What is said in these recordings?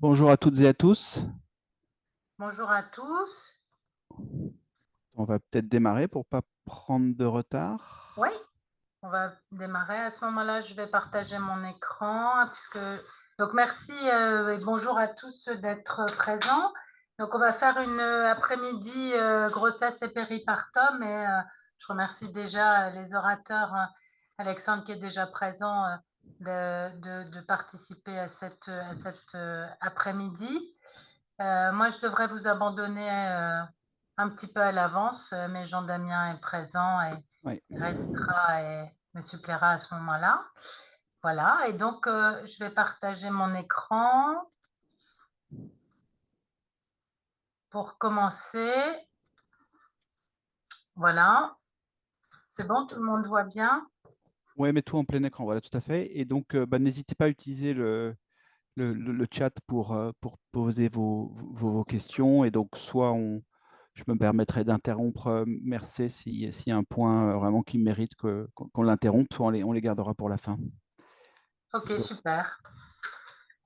Bonjour à toutes et à tous. Bonjour à tous. On va peut-être démarrer pour pas prendre de retard. Oui, on va démarrer. À ce moment-là, je vais partager mon écran puisque donc merci et bonjour à tous d'être présents. Donc on va faire une après-midi grossesse et péripartum et je remercie déjà les orateurs Alexandre qui est déjà présent de participer à cette après-midi. Moi, je devrais vous abandonner un petit peu à l'avance, mais Jean Damien est présent et Oui. il restera et me supplera à ce moment-là. Voilà, et donc je vais partager mon écran pour commencer. Voilà, c'est bon, tout le monde voit bien? Ouais, mais tout en plein écran, voilà, tout à fait. Et donc, n'hésitez pas à utiliser le chat pour poser vos questions. Et donc, je me permettrai d'interrompre Mercé s'il y a un point vraiment qui mérite qu'on l'interrompe, soit on les gardera pour la fin. Ok, Donc, super.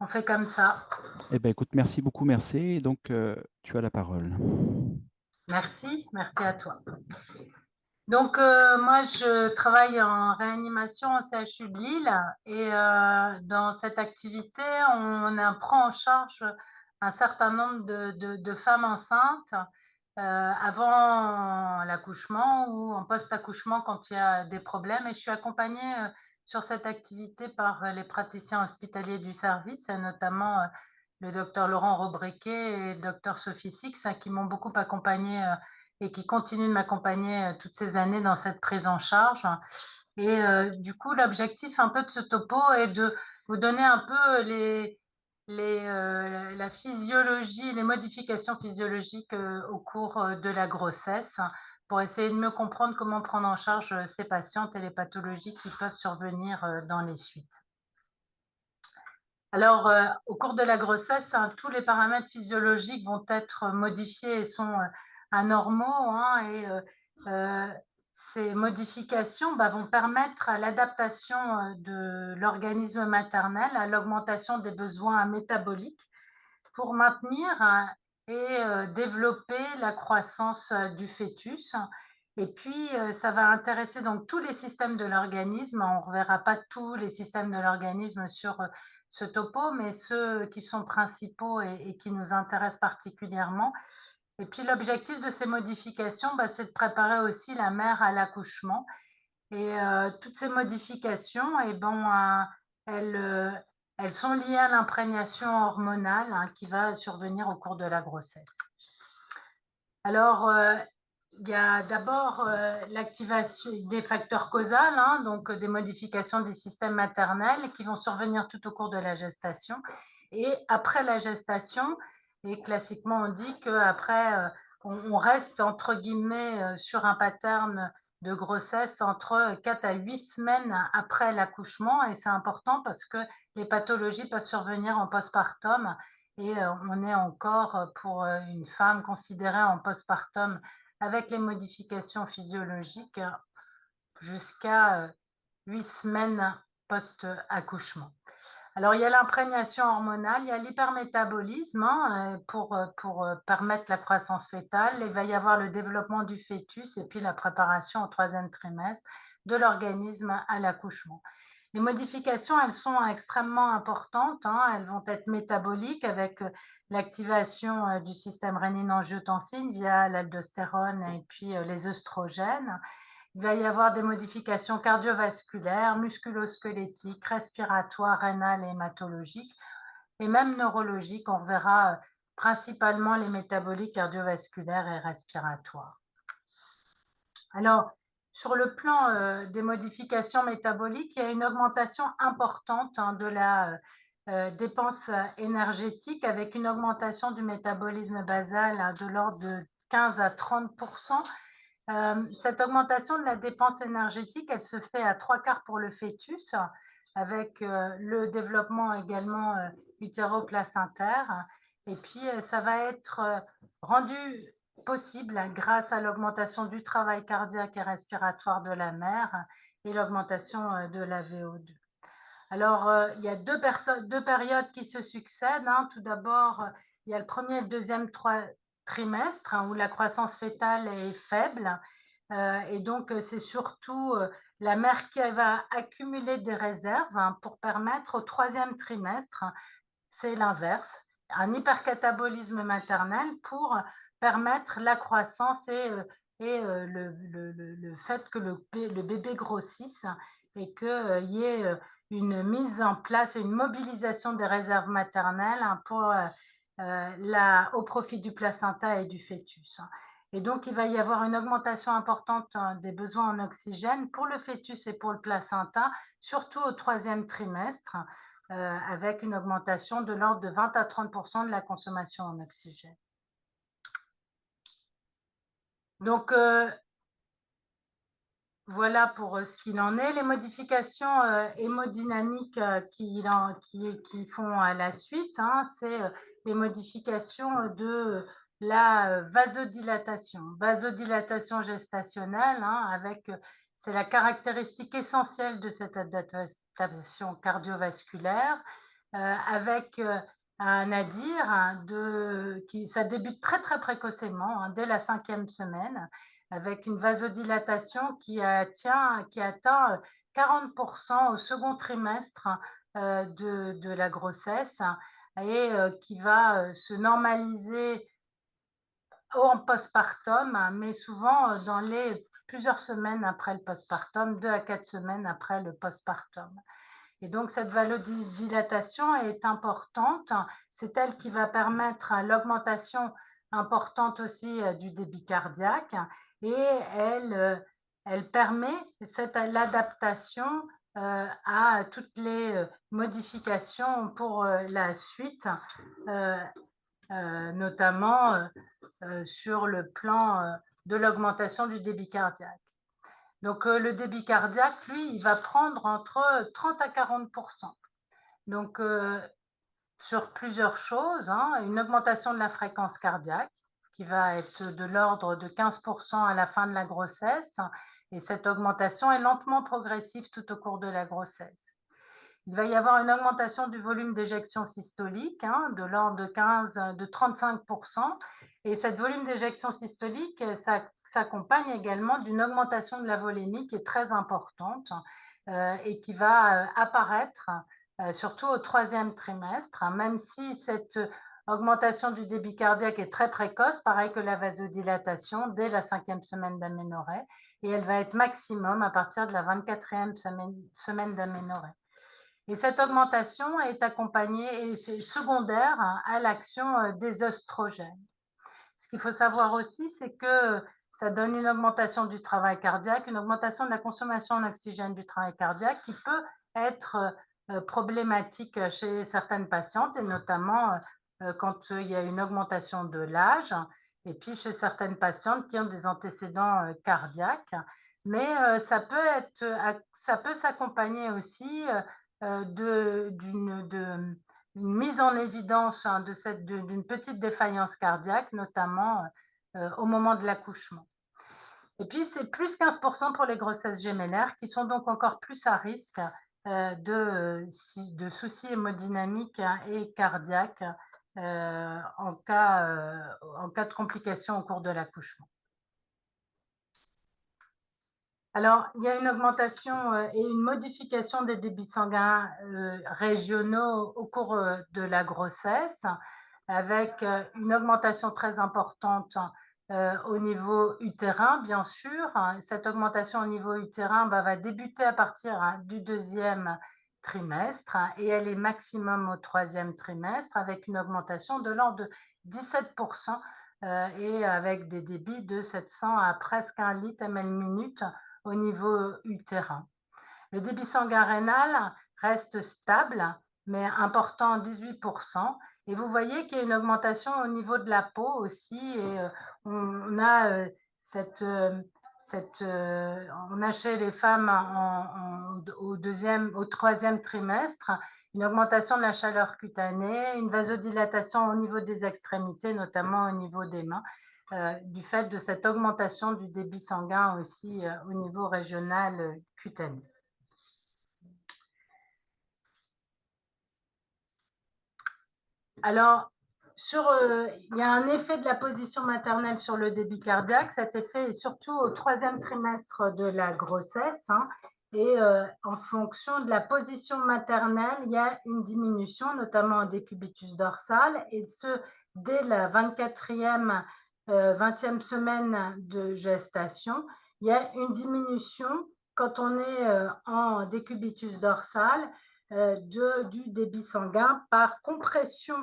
On fait comme ça. eh ben, écoute, merci beaucoup, Mercé. Et donc, tu as la parole. Merci, merci à toi. Donc, moi, je travaille en réanimation au CHU de Lille et dans cette activité, prend en charge un certain nombre de femmes enceintes avant l'accouchement ou en post-accouchement quand il y a des problèmes. Et je suis accompagnée sur cette activité par les praticiens hospitaliers du service, et notamment le docteur Laurent Robriquet et le docteur Sophie Six, qui m'ont beaucoup accompagnée et qui continue de m'accompagner toutes ces années dans cette prise en charge. Et du coup, l'objectif un peu de ce topo est de vous donner un peu la physiologie, les modifications physiologiques au cours de la grossesse pour essayer de mieux comprendre comment prendre en charge ces patientes et les pathologies qui peuvent survenir dans les suites. Alors, au cours de la grossesse, tous les paramètres physiologiques vont être modifiés et sont anormaux, et ces modifications vont permettre à l'adaptation de l'organisme maternel, à l'augmentation des besoins métaboliques pour maintenir et développer la croissance du fœtus. Et puis, ça va intéresser donc tous les systèmes de l'organisme. On ne reverra pas tous les systèmes de l'organisme sur ce topo, mais ceux qui sont principaux et qui nous intéressent particulièrement. Et puis, l'objectif de ces modifications, c'est de préparer aussi la mère à l'accouchement. Et toutes ces modifications, elles, euh, elles sont liées à l'imprégnation hormonale qui va survenir au cours de la grossesse. Alors, il y a d'abord l'activation des facteurs causaux, donc des modifications des systèmes maternels qui vont survenir tout au cours de la gestation. Et après la gestation, et classiquement on dit qu'après, on reste entre guillemets sur un pattern de grossesse entre 4 à 8 semaines après l'accouchement. Et c'est important parce que les pathologies peuvent survenir en postpartum et on est encore, pour une femme considérée en postpartum avec les modifications physiologiques, jusqu'à 8 semaines post-accouchement. Alors, il y a l'imprégnation hormonale, il y a l'hypermétabolisme pour permettre la croissance fœtale. Il va y avoir le développement du fœtus et puis la préparation au troisième trimestre de l'organisme à l'accouchement. Les modifications, elles sont extrêmement importantes. Elles vont être métaboliques avec l'activation du système rénine-angiotensine via l'aldostérone et puis les œstrogènes. Il va y avoir des modifications cardiovasculaires, musculo-squelettiques, respiratoires, rénales et hématologiques, et même neurologiques. On verra principalement les métaboliques cardiovasculaires et respiratoires. Alors, sur le plan des modifications métaboliques, il y a une augmentation importante de la dépense énergétique avec une augmentation du métabolisme basal de l'ordre de 15 à 30. Cette augmentation de la dépense énergétique, elle se fait à 3/4 pour le fœtus, avec le développement également utéro-placentaire. Et puis, ça va être rendu possible grâce à l'augmentation du travail cardiaque et respiratoire de la mère et l'augmentation de la VO2. Alors, il y a deux périodes qui se succèdent, hein. Tout d'abord, il y a le premier et le deuxième trimestre, hein, où la croissance fœtale est faible. Et donc, c'est surtout la mère qui va accumuler des réserves, hein, pour permettre au troisième trimestre, c'est l'inverse, un hypercatabolisme maternel pour permettre la croissance et le fait que le bébé grossisse et qu'il y ait une mise en place et une mobilisation des réserves maternelles, hein, au profit du placenta et du fœtus. Et donc, il va y avoir une augmentation importante, hein, des besoins en oxygène pour le fœtus et pour le placenta, surtout au troisième trimestre, avec une augmentation de l'ordre de 20 à 30 de la consommation en oxygène. Donc, voilà pour ce qu'il en est. Les modifications hémodynamiques qui font à la suite, hein, c'est les modifications de la vasodilatation. Vasodilatation gestationnelle, hein, c'est la caractéristique essentielle de cette adaptation cardiovasculaire, avec un nadir, hein, ça débute très très précocement, hein, dès la 5e semaine, avec une vasodilatation qui atteint 40 au second trimestre de la grossesse, et qui va se normaliser en postpartum, mais souvent dans les plusieurs semaines après le postpartum, 2 à 4 semaines après le postpartum. Et donc cette vasodilatation est importante. C'est elle qui va permettre l'augmentation importante aussi du débit cardiaque, et elle permet l'adaptation à toutes les modifications pour la suite, euh, notamment sur le plan de l'augmentation du débit cardiaque. Donc, le débit cardiaque, lui, il va prendre entre 30 à 40 Donc, sur plusieurs choses, hein, une augmentation de la fréquence cardiaque qui va être de l'ordre de 15 à la fin de la grossesse, et cette augmentation est lentement progressive tout au cours de la grossesse. Il va y avoir une augmentation du volume d'éjection systolique, hein, de l'ordre de 35 et cette volume d'éjection systolique, ça s'accompagne également d'une augmentation de la volémie qui est très importante, et qui va apparaître surtout au troisième trimestre, hein, même si cette augmentation du débit cardiaque est très précoce, pareil que la vasodilatation, dès la 5e semaine d'aménorrhée, et elle va être maximum à partir de la 24e semaine d'aménorrhée. Et cette augmentation est accompagnée et c'est secondaire, hein, à l'action des œstrogènes. Ce qu'il faut savoir aussi, c'est que ça donne une augmentation du travail cardiaque, une augmentation de la consommation en oxygène du travail cardiaque qui peut être problématique chez certaines patientes, et notamment quand il y a une augmentation de l'âge, et puis chez certaines patientes qui ont des antécédents cardiaques. Mais ça peut s'accompagner aussi d'une mise en évidence, hein, d'une petite défaillance cardiaque, notamment au moment de l'accouchement. Et puis, c'est plus 15% pour les grossesses gémellaires qui sont donc encore plus à risque de soucis hémodynamiques, hein, et cardiaques en cas de complications au cours de l'accouchement. Alors, il y a une augmentation et une modification des débits sanguins régionaux au cours de la grossesse, avec une augmentation très importante au niveau utérin, bien sûr. Cette augmentation au niveau utérin va débuter à partir, hein, du deuxième trimestre, hein, et elle est maximum au troisième trimestre, avec une augmentation de l'ordre de 17 et avec des débits de 700 à presque 1 litre ml minute au niveau utérin. Le débit sanguin rénal reste stable, mais important, 18 et vous voyez qu'il y a une augmentation au niveau de la peau aussi, et on a on a chez les femmes au troisième trimestre une augmentation de la chaleur cutanée, une vasodilatation au niveau des extrémités, notamment au niveau des mains, du fait de cette augmentation du débit sanguin aussi au niveau régional cutané. Alors, il y a un effet de la position maternelle sur le débit cardiaque. Cet effet est surtout au 3e trimestre de la grossesse, hein, et en fonction de la position maternelle, il y a une diminution, notamment en décubitus dorsal, et ce, dès la 24e, 20e semaine de gestation. Il y a une diminution quand on est en décubitus dorsal du débit sanguin par compression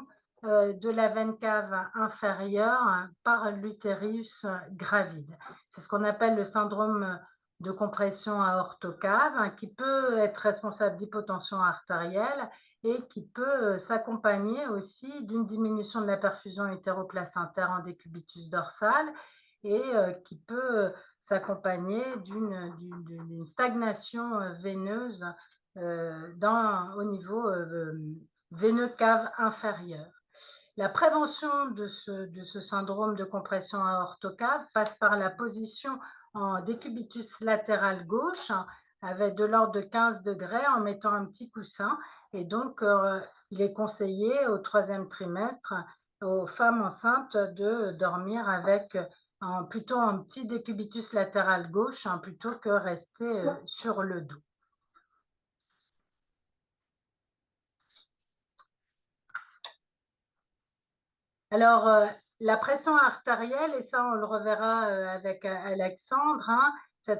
de la veine cave inférieure par l'utérus gravide. C'est ce qu'on appelle le syndrome de compression aortocave, qui peut être responsable d'hypotension artérielle et qui peut s'accompagner aussi d'une diminution de la perfusion utéroplacentaire en décubitus dorsal et qui peut s'accompagner d'une stagnation veineuse au niveau veineux cave inférieur. La prévention de ce syndrome de compression aortocave passe par la position en décubitus latéral gauche, avec de l'ordre de 15 degrés en mettant un petit coussin. Et donc, il est conseillé au 3e trimestre aux femmes enceintes de dormir avec plutôt un petit décubitus latéral gauche plutôt que rester sur le dos. Alors, la pression artérielle, et ça on le reverra avec Alexandre, hein,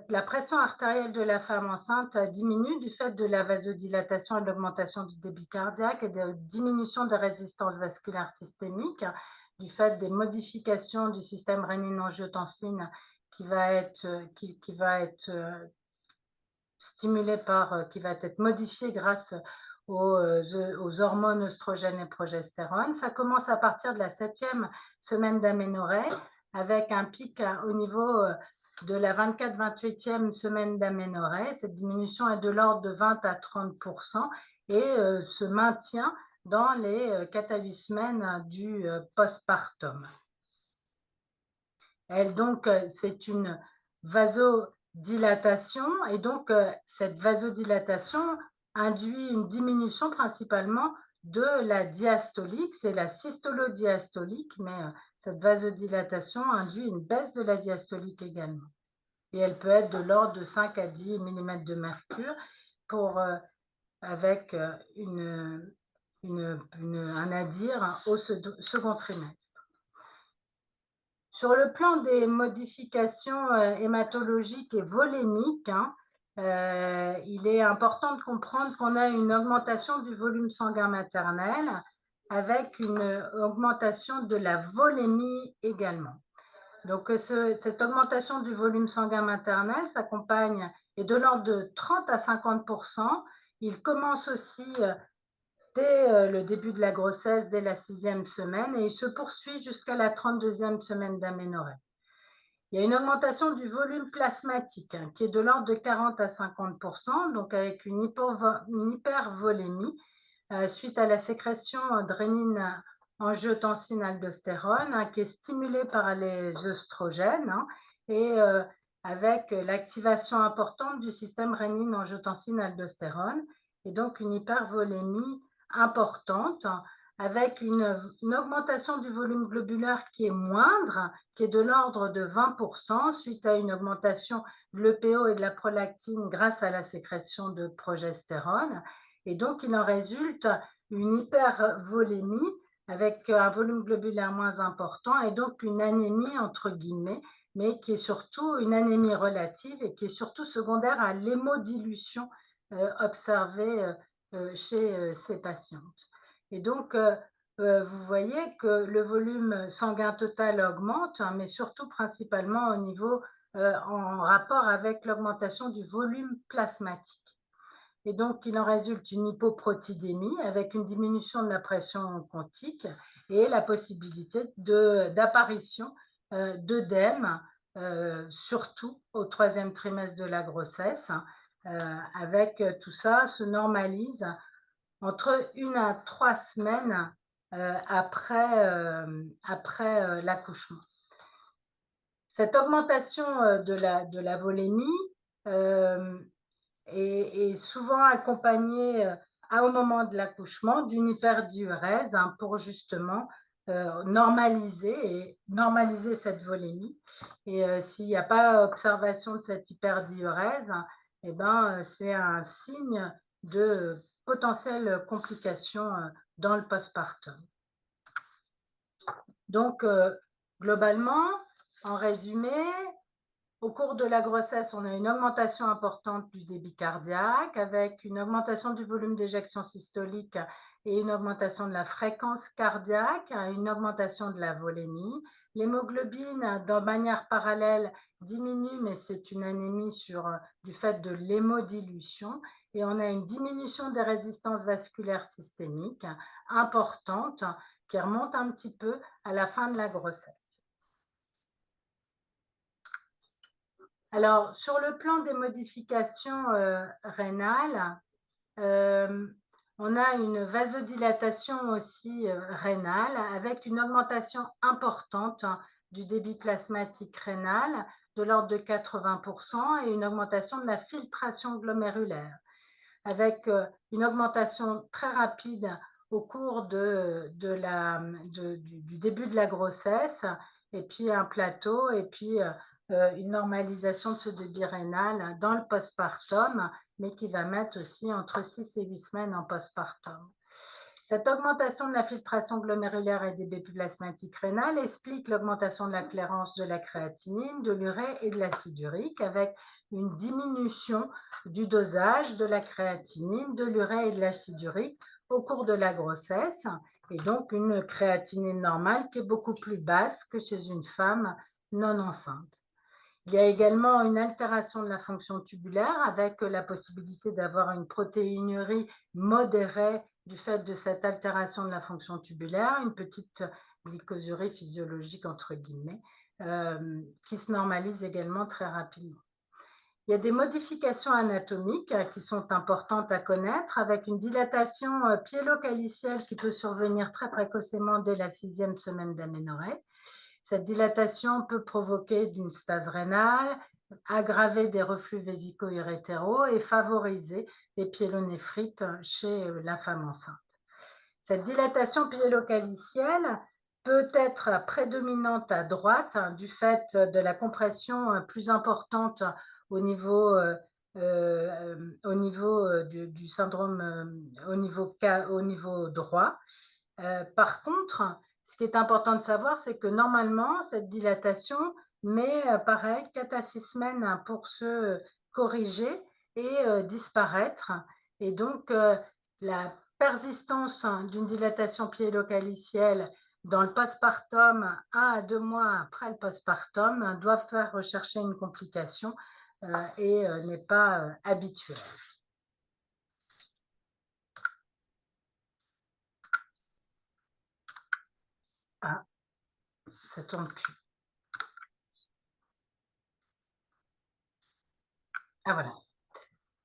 la pression artérielle de la femme enceinte diminue du fait de la vasodilatation et de l'augmentation du débit cardiaque et de la diminution des résistances vasculaires systémiques, du fait des modifications du système rénine-angiotensine qui va être stimulé qui va être modifié grâce aux hormones oestrogènes et progestérone. Ça commence à partir de la 7e semaine d'aménorrhée, avec un pic au niveau de la 24-28e semaine d'aménorrhée. Cette diminution est de l'ordre de 20 à 30% et se maintient dans les 4 à 8 semaines du postpartum. Donc, c'est une vasodilatation et donc cette vasodilatation induit une diminution principalement de la diastolique, c'est la systolodiastolique, mais cette vasodilatation induit une baisse de la diastolique également. Et elle peut être de l'ordre de 5 à 10 mm de mercure avec un nadir au second trimestre. Sur le plan des modifications hématologiques et volémiques, il est important de comprendre qu'on a une augmentation du volume sanguin maternel avec une augmentation de la volémie également. Donc, cette augmentation du volume sanguin maternel s'accompagne et de l'ordre de 30 à 50%. Il commence aussi dès le début de la grossesse, dès la 6e semaine, et il se poursuit jusqu'à la 32e semaine d'aménorrhée. Il y a une augmentation du volume plasmatique qui est de l'ordre de 40 à 50%, donc avec une hypervolémie suite à la sécrétion de rénine angiotensine aldostérone qui est stimulée par les œstrogènes et avec l'activation importante du système rénine angiotensine aldostérone et donc une hypervolémie importante avec une augmentation du volume globulaire qui est moindre, qui est de l'ordre de 20% suite à une augmentation de l'EPO et de la prolactine grâce à la sécrétion de progestérone. Et donc, il en résulte une hypervolémie avec un volume globulaire moins important et donc une anémie entre guillemets, mais qui est surtout une anémie relative et qui est surtout secondaire à l'hémodilution observée chez ces patientes. Et donc, vous voyez que le volume sanguin total augmente, mais surtout principalement au niveau en rapport avec l'augmentation du volume plasmatique. Et donc, il en résulte une hypoprotidémie avec une diminution de la pression quantique et la possibilité d'apparition d'œdème, surtout au 3e trimestre de la grossesse. Avec tout ça, se normalise entre 1 à 3 semaines après l'accouchement. Cette augmentation de la volémie est souvent accompagnée au moment de l'accouchement d'une hyperdiurèse, hein, pour justement normaliser cette volémie. Et s'il n'y a pas observation de cette hyperdiurèse, eh ben, c'est un signe de potentielles complications dans le postpartum. Donc, globalement, en résumé, au cours de la grossesse, on a une augmentation importante du débit cardiaque avec une augmentation du volume d'éjection systolique et une augmentation de la fréquence cardiaque, une augmentation de la volémie. L'hémoglobine, de manière parallèle, diminue, mais c'est une anémie du fait de l'hémodilution. Et on a une diminution des résistances vasculaires systémiques importante qui remonte un petit peu à la fin de la grossesse. Alors, sur le plan des modifications rénales, on a une vasodilatation aussi rénale avec une augmentation importante du débit plasmatique rénal de l'ordre de 80% et une augmentation de la filtration glomérulaire avec une augmentation très rapide au cours du début de la grossesse et puis un plateau et puis une normalisation de ce débit rénal dans le postpartum, mais qui va mettre aussi entre 6 et 8 semaines en postpartum. Cette augmentation de la filtration glomérulaire et des débit plasmatique rénal explique l'augmentation de la clairance de la créatinine, de l'urée et de l'acide urique avec une diminution du dosage de la créatinine, de l'urée et de l'acide urique au cours de la grossesse et donc une créatinine normale qui est beaucoup plus basse que chez une femme non enceinte. Il y a également une altération de la fonction tubulaire avec la possibilité d'avoir une protéinurie modérée du fait de cette altération de la fonction tubulaire, une petite glycosurie physiologique entre guillemets, qui se normalise également très rapidement. Il y a des modifications anatomiques qui sont importantes à connaître avec une dilatation piélo-calicielle qui peut survenir très précocement dès la 6e semaine d'aménorrhée. Cette dilatation peut provoquer une stase rénale, aggraver des reflux vésico-urétéraux et favoriser les pyélonéphrites chez la femme enceinte. Cette dilatation piélo-calicielle peut être prédominante à droite du fait de la compression plus importante au niveau du syndrome au niveau droit. Par contre, ce qui est important de savoir, c'est que normalement, cette dilatation met pareil 4 à 6 semaines pour se corriger et disparaître. Et donc, la persistance d'une dilatation piélo-calicielle dans le postpartum, 1 à 2 mois après le postpartum, doit faire rechercher une complication et n'est pas habituelle. Ah, ça tourne plus. Ah voilà.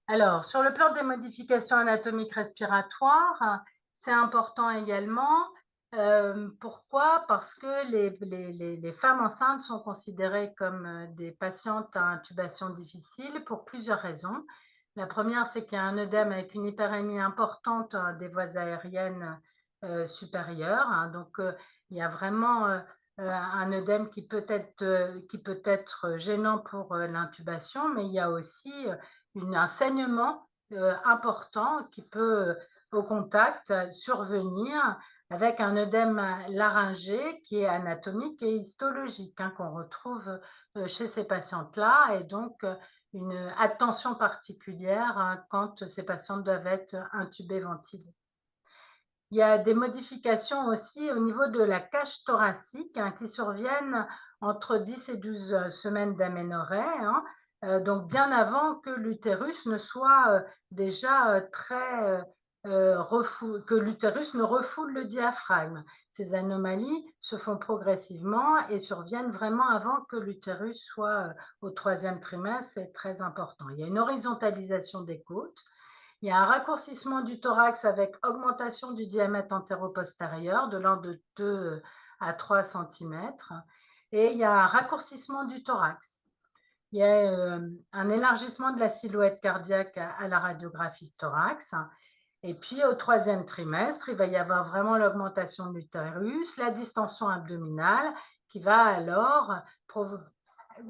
Alors, sur le plan des modifications anatomiques respiratoires, c'est important également. Pourquoi? Parce que les femmes enceintes sont considérées comme des patientes à intubation difficile pour plusieurs raisons. La première, c'est qu'il y a un œdème avec une hyperémie importante des voies aériennes supérieures, hein. Donc, il y a vraiment un œdème qui peut être gênant pour l'intubation, mais il y a aussi un saignement important qui peut, au contact, survenir avec un œdème laryngé qui est anatomique et histologique, hein, qu'on retrouve chez ces patientes-là et donc une attention particulière hein, quand ces patientes doivent être intubées, ventilées. Il y a des modifications aussi au niveau de la cage thoracique hein, qui surviennent entre 10 et 12 semaines d'aménorrhée, hein, donc bien avant que l'utérus ne soit déjà que l'utérus ne refoule le diaphragme. Ces anomalies se font progressivement et surviennent vraiment avant que l'utérus soit au 3e trimestre, c'est très important. Il y a une horizontalisation des côtes. Il y a un raccourcissement du thorax avec augmentation du diamètre antéro-postérieur de l'ordre de 2 à 3 cm. Et il y a un raccourcissement du thorax. Il y a un élargissement de la silhouette cardiaque à la radiographie de thorax. Et puis au 3e trimestre, il va y avoir vraiment l'augmentation de l'utérus, la distension abdominale qui va alors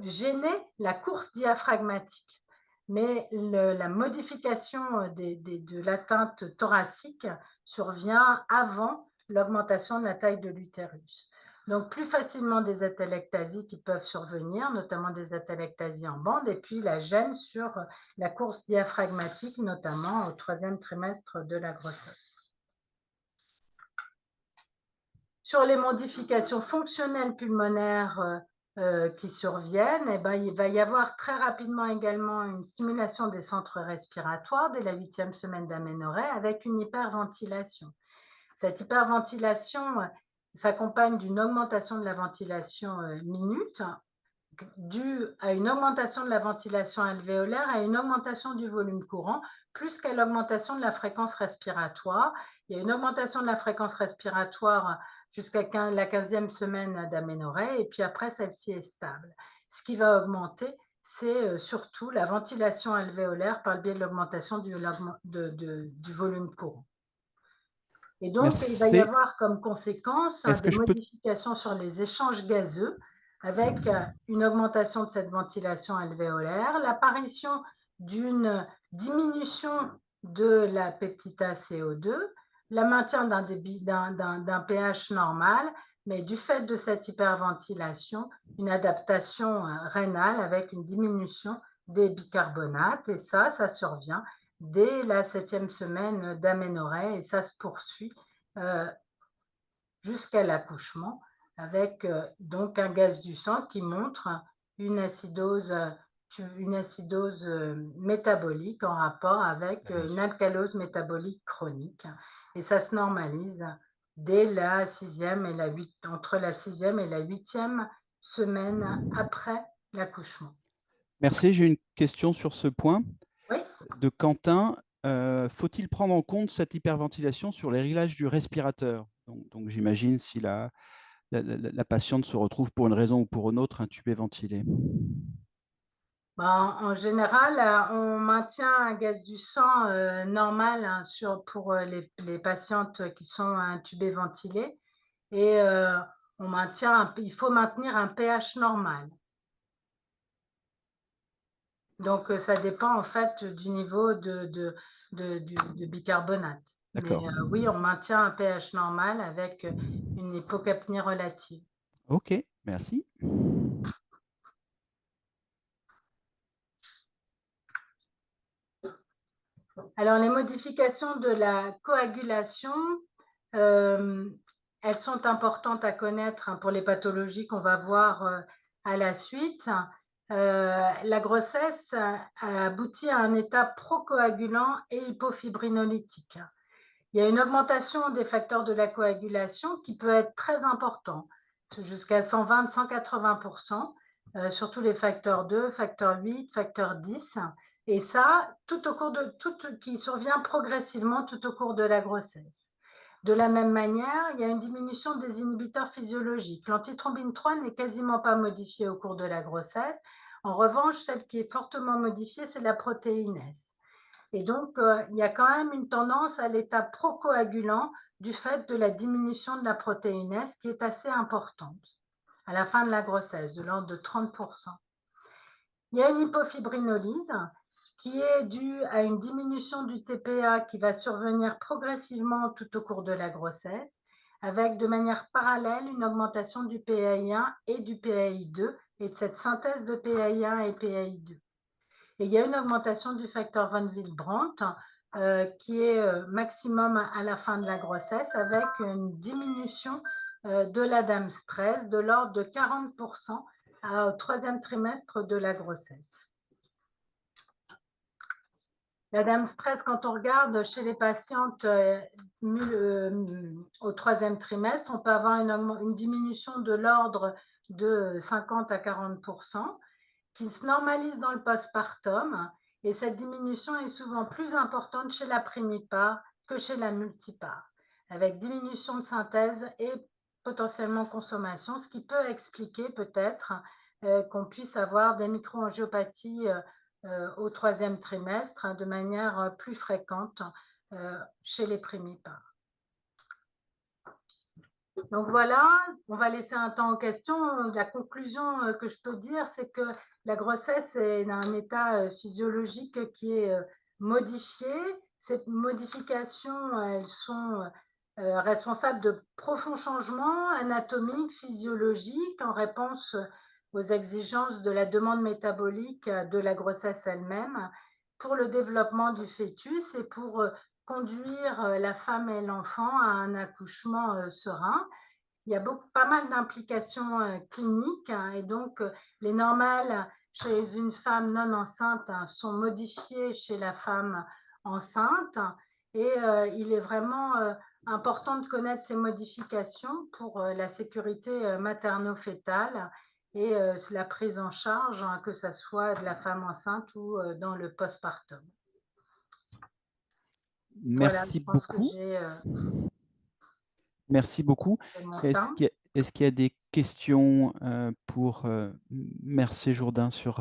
gêner la course diaphragmatique. Mais la modification de l'atteinte thoracique survient avant l'augmentation de la taille de l'utérus. Donc, plus facilement des atélectasies qui peuvent survenir, notamment des atélectasies en bande, et puis la gêne sur la course diaphragmatique, notamment au 3e trimestre de la grossesse. Sur les modifications fonctionnelles pulmonaires qui surviennent, eh ben, il va y avoir très rapidement également une stimulation des centres respiratoires dès la 8e semaine d'aménorrhée avec une hyperventilation. Cette hyperventilation s'accompagne d'une augmentation de la ventilation minute, due à une augmentation de la ventilation alvéolaire et à une augmentation du volume courant, plus qu'à l'augmentation de la fréquence respiratoire. Il y a une augmentation de la fréquence respiratoire jusqu'à la 15e semaine d'aménorrhée, et puis après, celle-ci est stable. Ce qui va augmenter, c'est surtout la ventilation alvéolaire par le biais de l'augmentation du volume courant. Et donc, il va y Merci. avoir comme conséquence Est-ce des que je peux... modifications sur les échanges gazeux avec une augmentation de cette ventilation alvéolaire, l'apparition d'une diminution de la peptidase CO2, le maintien d'un pH normal, mais du fait de cette hyperventilation, une adaptation rénale avec une diminution des bicarbonates. Et ça survient dès la 7e semaine d'aménorrhée et ça se poursuit jusqu'à l'accouchement avec donc un gaz du sang qui montre une acidose métabolique en rapport avec une alcalose métabolique chronique. Et ça se normalise dès la 6e et entre la 6e et la 8e semaine après l'accouchement. Merci, j'ai une question sur ce point Oui. de Quentin. Faut-il prendre en compte cette hyperventilation sur les réglages du respirateur? Donc j'imagine si la patiente se retrouve pour une raison ou pour une autre intubée ventilée. En général, on maintient un gaz du sang normal hein, pour les patientes qui sont intubées ventilées et il faut maintenir un pH normal. Donc, ça dépend en fait du niveau de bicarbonate. Mais oui, on maintient un pH normal avec une hypocapnie relative. Ok, merci. Alors, les modifications de la coagulation, elles sont importantes à connaître hein, pour les pathologies qu'on va voir à la suite. La grossesse a abouti à un état procoagulant et hypofibrinolytique. Il y a une augmentation des facteurs de la coagulation qui peut être très importante, jusqu'à 120-180%, surtout les facteurs 2, facteur 8, facteur 10. Et ça, qui survient progressivement tout au cours de la grossesse. De la même manière, il y a une diminution des inhibiteurs physiologiques. L'antithrombine 3 n'est quasiment pas modifiée au cours de la grossesse. En revanche, celle qui est fortement modifiée, c'est la protéine S. Et donc, il y a quand même une tendance à l'état procoagulant du fait de la diminution de la protéine S qui est assez importante à la fin de la grossesse, de l'ordre de 30%. Il y a une hypofibrinolyse qui est due à une diminution du TPA qui va survenir progressivement tout au cours de la grossesse, avec de manière parallèle une augmentation du PAI1 et du PAI2 et de cette synthèse de PAI1 et PAI2. Et il y a une augmentation du facteur von Willebrand qui est maximum à la fin de la grossesse avec une diminution de la dame stress de l'ordre de 40% au 3e trimestre de la grossesse. La dame stress, quand on regarde chez les patientes au 3e trimestre, on peut avoir une diminution de l'ordre de 50 à 40% qui se normalise dans le postpartum. Et cette diminution est souvent plus importante chez la primipare que chez la multipare, avec diminution de synthèse et potentiellement consommation, ce qui peut expliquer peut-être qu'on puisse avoir des microangiopathies au 3e trimestre de manière plus fréquente chez les primipares. Donc voilà, on va laisser un temps aux questions. La conclusion que je peux dire, c'est que la grossesse est un état physiologique qui est modifié. Ces modifications, elles sont responsables de profonds changements anatomiques, physiologiques, en réponse aux exigences de la demande métabolique de la grossesse elle-même, pour le développement du fœtus et pour conduire la femme et l'enfant à un accouchement serein. Il y a pas mal d'implications cliniques, hein, et donc les normales chez une femme non enceinte, hein, sont modifiées chez la femme enceinte, et il est vraiment important de connaître ces modifications pour la sécurité materno-fétale et la prise en charge, hein, que ça soit de la femme enceinte ou dans le postpartum. Voilà, Merci je pense que beaucoup. j'ai Merci beaucoup. fait mon Est-ce temps. est-ce qu'il y a des questions pour Mercé Jourdain sur,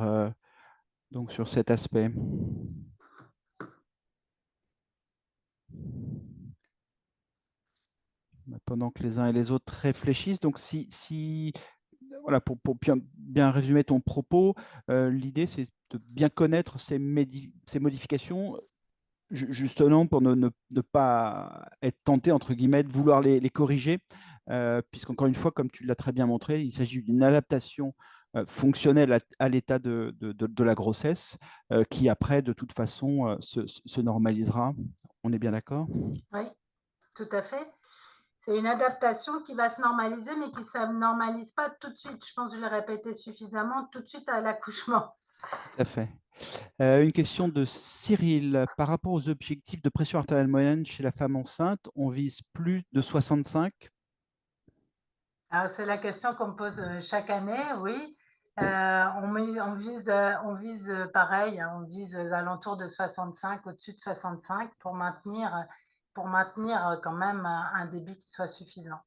donc sur cet aspect? Pendant que les uns et les autres réfléchissent. Donc, si voilà, pour bien résumer ton propos, l'idée, c'est de bien connaître ces modifications, justement pour ne pas être tenté, entre guillemets, de vouloir les corriger, puisqu'encore une fois, comme tu l'as très bien montré, il s'agit d'une adaptation fonctionnelle à l'état de la grossesse, qui après, de toute façon, se normalisera. On est bien d'accord? Oui, tout à fait. C'est une adaptation qui va se normaliser, mais qui ne se normalise pas tout de suite. Je pense que je l'ai répété suffisamment, tout de suite à l'accouchement. Tout à fait. Une question de Cyril. Par rapport aux objectifs de pression artérielle moyenne chez la femme enceinte, on vise plus de 65. Alors, c'est la question qu'on me pose chaque année, oui. On vise pareil, hein, on vise aux alentours de 65, au-dessus de 65, pour maintenir quand même un débit qui soit suffisant.